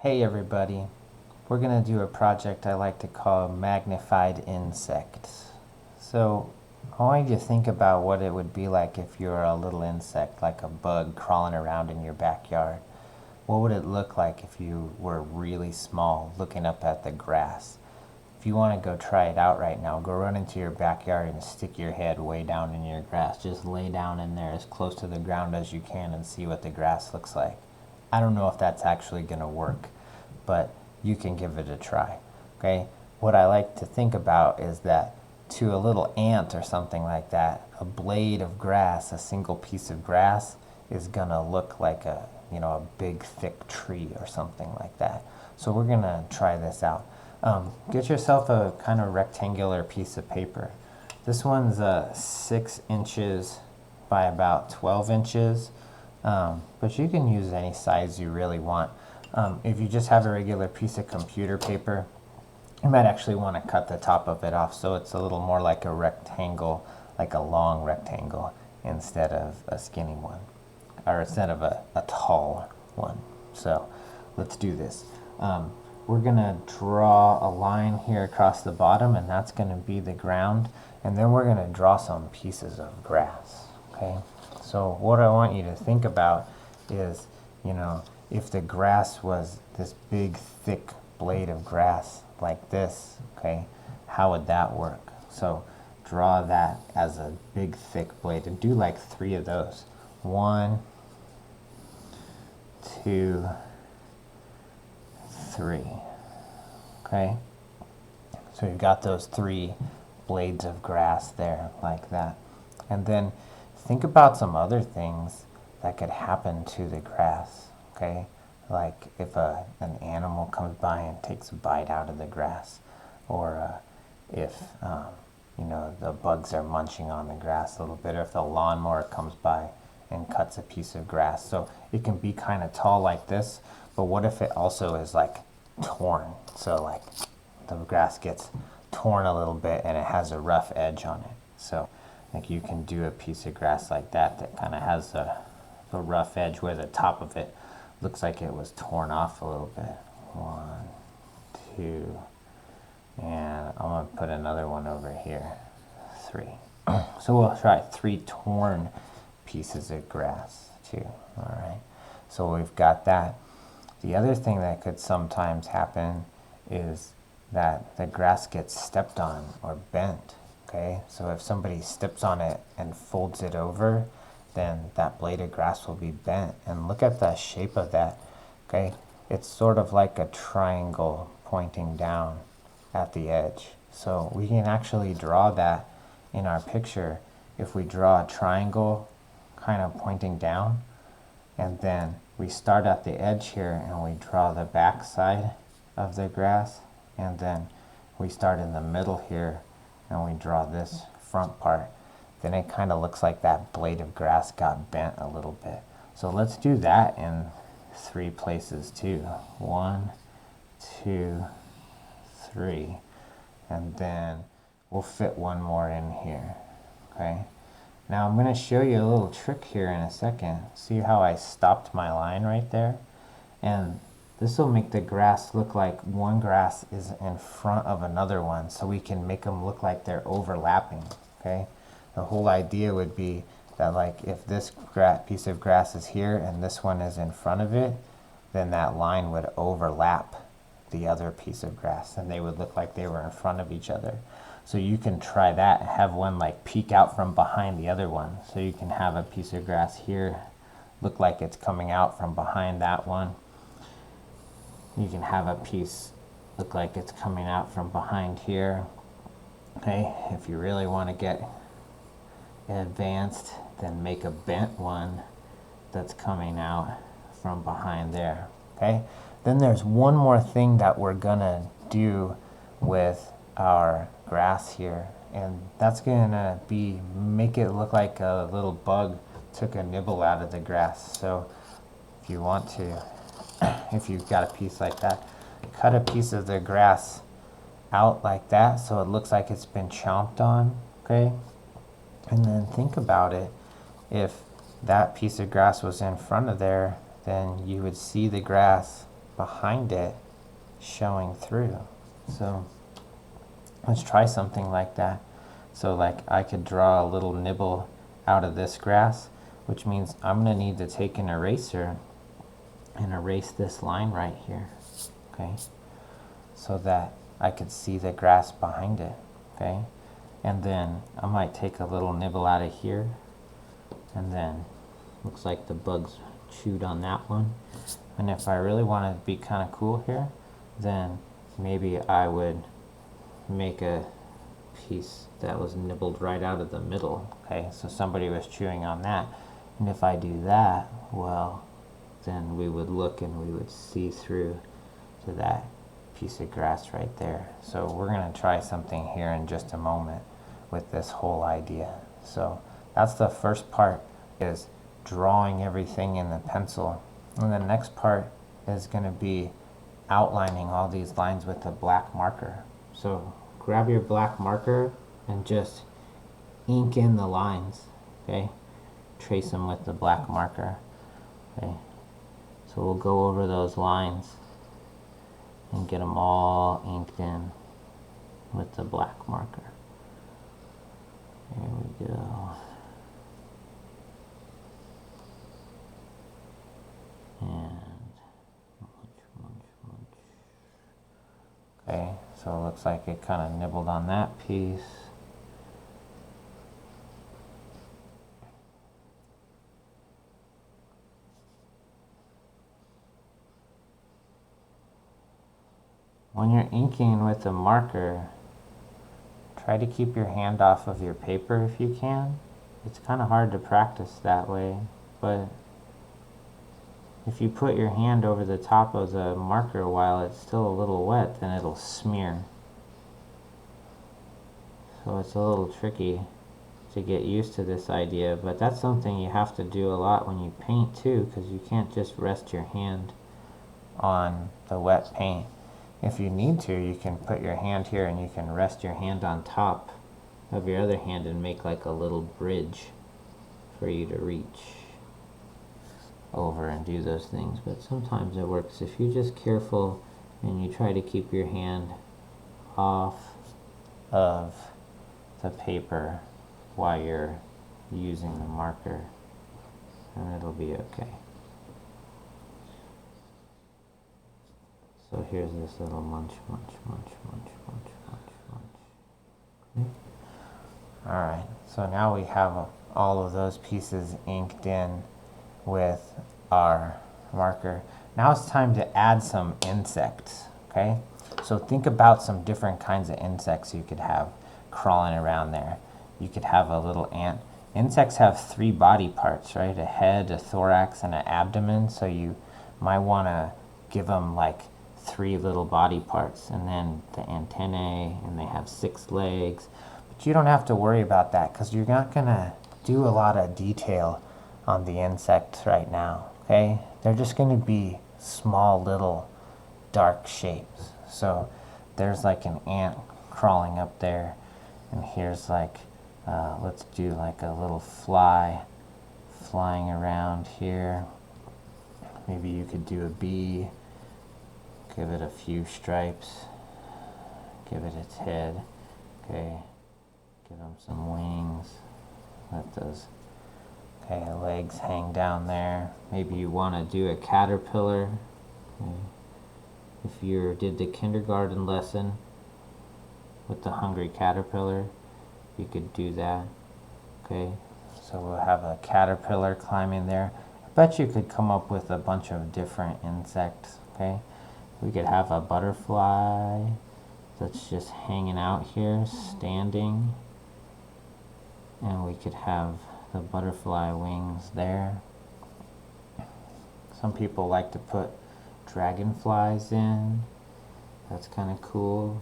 Hey everybody, we're going to do a project I like to call Magnified Insects. So I want you to think about what it would be like if you were a little insect, like a bug crawling around in your backyard. What would it look like if you were really small, looking up at the grass? If you want to go try it out right now, go run into your backyard and stick your head way down in your grass. Just lay down in there as close to the ground as you can and see what the grass looks like. I don't know if that's actually going to work, but you can give it a try. Okay? What I like to think about is that to a little ant or something like that, a blade of grass, a single piece of grass, is going to look like a big thick tree or something like that. So we're going to try this out. Get yourself a kind of rectangular piece of paper. This one's 6 inches by about 12 inches, but you can use any size you really want. If you just have a regular piece of computer paper, you might actually want to cut the top of it off so it's a little more like a rectangle, like a long rectangle, instead of a skinny one, or instead of a tall one. So let's do this. We're going to draw a line here across the bottom, and that's going to be the ground. And then we're going to draw some pieces of grass. Okay? So what I want you to think about is, if the grass was this big, thick blade of grass like this, okay, how would that work? So draw that as a big, thick blade and do like 3 of those. 1, 2, 3. Okay? So you've got those 3 blades of grass there, like that. And then think about some other things that could happen to the grass, okay? Like if an animal comes by and takes a bite out of the grass, or if the bugs are munching on the grass a little bit, or if the lawnmower comes by and cuts a piece of grass. So it can be kind of tall like this, but what if it also is like torn? So like the grass gets torn a little bit and it has a rough edge on it. So like you can do a piece of grass like that kind of has the rough edge where the top of it looks like it was torn off a little bit. 1, 2, and I'm going to put another one over here. 3. So we'll try 3 torn pieces of grass too. All right. So we've got that. The other thing that could sometimes happen is that the grass gets stepped on or bent. Okay, so if somebody steps on it and folds it over, then that blade of grass will be bent. And look at the shape of that. Okay, it's sort of like a triangle pointing down at the edge. So we can actually draw that in our picture. If we draw a triangle kind of pointing down, and then we start at the edge here and we draw the back side of the grass, and then we start in the middle here and we draw this front part, then it kind of looks like that blade of grass got bent a little bit. So let's do that in 3 places too. 1, 2, 3, and then we'll fit one more in here. Okay. Now I'm going to show you a little trick here in a second. See how I stopped my line right there? And this will make the grass look like one grass is in front of another one, so we can make them look like they're overlapping, okay? The whole idea would be that like if this piece of grass is here and this one is in front of it, then that line would overlap the other piece of grass and they would look like they were in front of each other. So you can try that and have one like peek out from behind the other one. So you can have a piece of grass here look like it's coming out from behind that one. You can have a piece look like it's coming out from behind here. Okay, if you really want to get advanced, then make a bent one that's coming out from behind there. Okay, then there's one more thing that we're gonna do with our grass here, and that's gonna be make it look like a little bug took a nibble out of the grass. So if you want to, if you've got a piece like that, cut a piece of the grass out like that so it looks like it's been chomped on, okay? And then think about it. If that piece of grass was in front of there, then you would see the grass behind it showing through. So let's try something like that. So like I could draw a little nibble out of this grass, which means I'm going to need to take an eraser and erase this line right here, okay, so that I could see the grass behind it, okay? And then I might take a little nibble out of here, and then looks like the bugs chewed on that one. And if I really want to be kind of cool here, then maybe I would make a piece that was nibbled right out of the middle, okay? So somebody was chewing on that. And if I do that, well, then we would look and we would see through to that piece of grass right there. So we're going to try something here in just a moment with this whole idea. So that's the first part, is drawing everything in the pencil. And the next part is going to be outlining all these lines with a black marker. So grab your black marker and just ink in the lines, okay? Trace them with the black marker, okay? So we'll go over those lines and get them all inked in with the black marker. There we go. And okay, so it looks like it kind of nibbled on that piece. When you're inking with a marker, try to keep your hand off of your paper if you can. It's kind of hard to practice that way, but if you put your hand over the top of the marker while it's still a little wet, then it'll smear. So it's a little tricky to get used to this idea, but that's something you have to do a lot when you paint too, because you can't just rest your hand on the wet paint. If you need to, you can put your hand here and you can rest your hand on top of your other hand and make like a little bridge for you to reach over and do those things. But sometimes it works if you're just careful and you try to keep your hand off of the paper while you're using the marker, and it'll be okay. So here's this little munch, munch, munch, munch, munch, munch, munch. Okay. Alright, so now we have all of those pieces inked in with our marker. Now it's time to add some insects, okay? So think about some different kinds of insects you could have crawling around there. You could have a little ant. Insects have 3 body parts, right? A head, a thorax, and an abdomen. So you might want to give them like 3 little body parts, and then the antennae, and they have 6 legs. But you don't have to worry about that because you're not going to do a lot of detail on the insects right now, okay? They're just going to be small little dark shapes. So there's like an ant crawling up there, and here's like let's do like a little fly flying around here. Maybe you could do a bee, give it a few stripes, give it its head, okay, give them some wings, let those legs hang down there. Maybe you want to do a caterpillar. Okay. If you did the kindergarten lesson with the hungry caterpillar, you could do that. Okay, so we'll have a caterpillar climbing there. I bet you could come up with a bunch of different insects. Okay, we could have a butterfly that's just hanging out here, standing, and we could have the butterfly wings there. Some people like to put dragonflies in. That's kind of cool.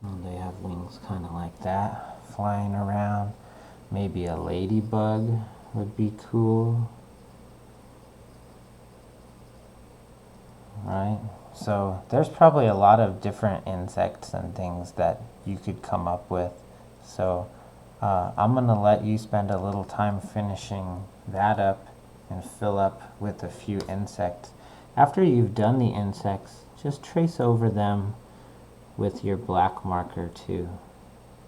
And they have wings kind of like that, flying around. Maybe a ladybug would be cool. Right? So there's probably a lot of different insects and things that you could come up with. So I'm going to let you spend a little time finishing that up and fill up with a few insects. After you've done the insects, just trace over them with your black marker too.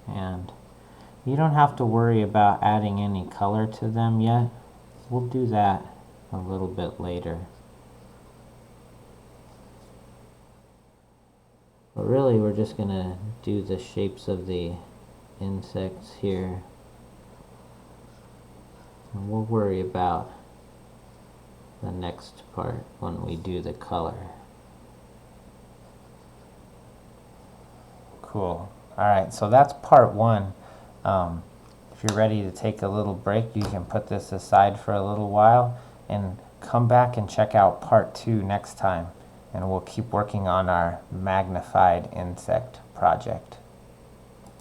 And you don't have to worry about adding any color to them yet. We'll do that a little bit later. But really, we're just going to do the shapes of the insects here. And we'll worry about the next part when we do the color. Cool. Alright, so that's part one. If you're ready to take a little break, you can put this aside for a little while and come back and check out part two next time. And we'll keep working on our magnified insect project.